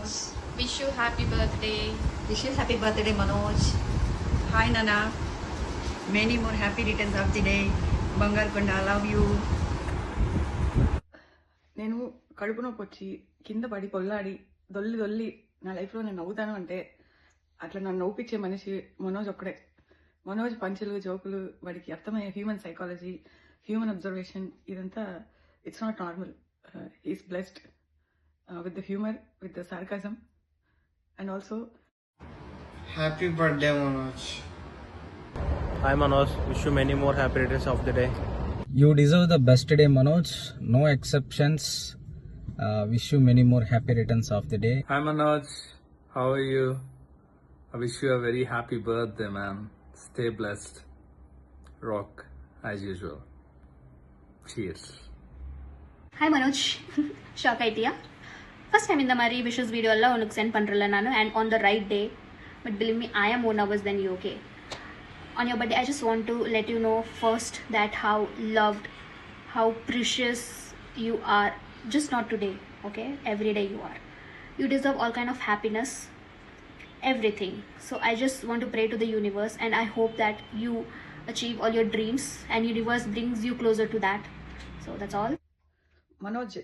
Manoj. Wish you happy birthday. Wish you happy birthday, Manoj. Hi Nana, many more happy returns of the day. Bangar Konda, love you. నేను కడుపు నొప్పి వచ్చి కింద పడి పొల్లాడి దొల్లి నా లైఫ్లో నేను నవ్వుతాను అంటే అట్లా నన్ను నవ్వుపించే మనిషి మనోజ్ ఒక్కడే. మనోజ్ పంచులు జోకులు వాడికి అర్థమయ్యే హ్యూమన్ సైకాలజీ, హ్యూమన్ అబ్జర్వేషన్ ఇదంతా it's not normal. He's blessed with the humour, with the sarcasm and also Happy birthday, Manoj. Hi Manoj, wish you many more happy returns of the day. You deserve the best day, Manoj. No exceptions. Wish you many more happy returns of the day. Hi Manoj, how are you? I wish you a very happy birthday, man. Stay blessed. Rock as usual. Cheers. Hi Manoj, shock idea. First time in the Mari wishes video alla unuk send pandrilla nanu and on the right day. But believe me, I am more nervous than you, okay? On your birthday, I just want to let you know first that how loved, how precious you are. Just not today, okay? Every day you are. You deserve all kind of happiness, everything. So I just want to pray to the universe and I hope that you achieve all your dreams and universe brings you closer to that. So that's all. Manoj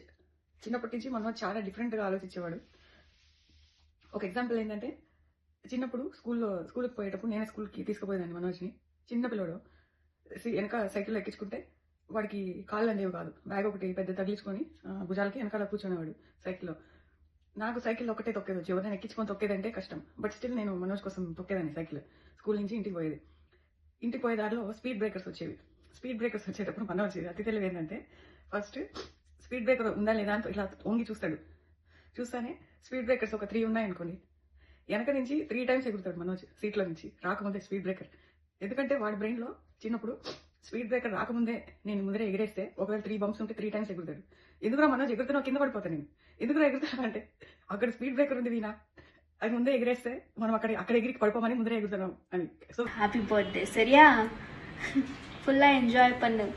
చిన్నప్పటి నుంచి మనోజ్ చాలా డిఫరెంట్గా ఆలోచించేవాడు. ఒక example ఏంటంటే, చిన్నప్పుడు స్కూల్కి పోయేటప్పుడు నేనే స్కూల్కి తీసుకుపోయేదాన్ని మనోజ్ని. చిన్న పిల్లడు వెనక సైకిల్లో ఎక్కించుకుంటే వాడికి కాళ్ళు అనేవి కాదు, బ్యాగ్ ఒకటి పెద్ద తగిలించుకొని భుజాలకి వెనకాల కూర్చునేవాడు సైకిల్లో. నాకు సైకిల్ ఒకటే తొక్కేది వచ్చి, ఎవరైనా ఎక్కించుకొని తొక్కేదంటే కష్టం. బట్ స్టిల్ నేను మనోజ్ కోసం తొక్కేదాన్ని సైకిల్. స్కూల్ నుంచి ఇంటికి పోయేది. ఇంటికి పోయే దారిలో స్పీడ్ బ్రేకర్స్ వచ్చేవి. స్పీడ్ బ్రేకర్స్ వచ్చేటప్పుడు మనోజ్ అతి తెలివి ఏంటంటే, ఫస్ట్ స్పీడ్ బ్రేకర్ ఉందా లేదా అని ఇట్లా వంగి చూస్తాడు. చూస్తానే స్పీడ్ బ్రేకర్స్ ఒక 3 ఉన్నాయనుకోండి, వెనక నుంచి 3 times ఎగురుతాడు మనోజ్ సీట్లో నుంచి, రాకముందే స్పీడ్ బ్రేకర్. ఎందుకంటే వాడి బ్రెయిన్లో చిన్నప్పుడు స్పీడ్ బ్రేకర్ రాకముందే నేను ముందరే ఎగిరేస్తే ఒకవేళ 3 bumps ఉంటే 3 times ఎగురుతాడు. ఎందుకురా మనోజ్ ఎగురుతున్నా, కింద పడిపోతాను నేను, ఎందుకురా ఎగురుతున్నా అంటే అక్కడ స్పీడ్ బ్రేకర్ ఉంది వీనా, అది ముందే ఎగిరేస్తే మనం అక్కడ ఎగిరికి పడిపోమని ముందరే ఎగురుతున్నాం అని. సో Happy birthday, சரியா? Full enjoy பண்ணு.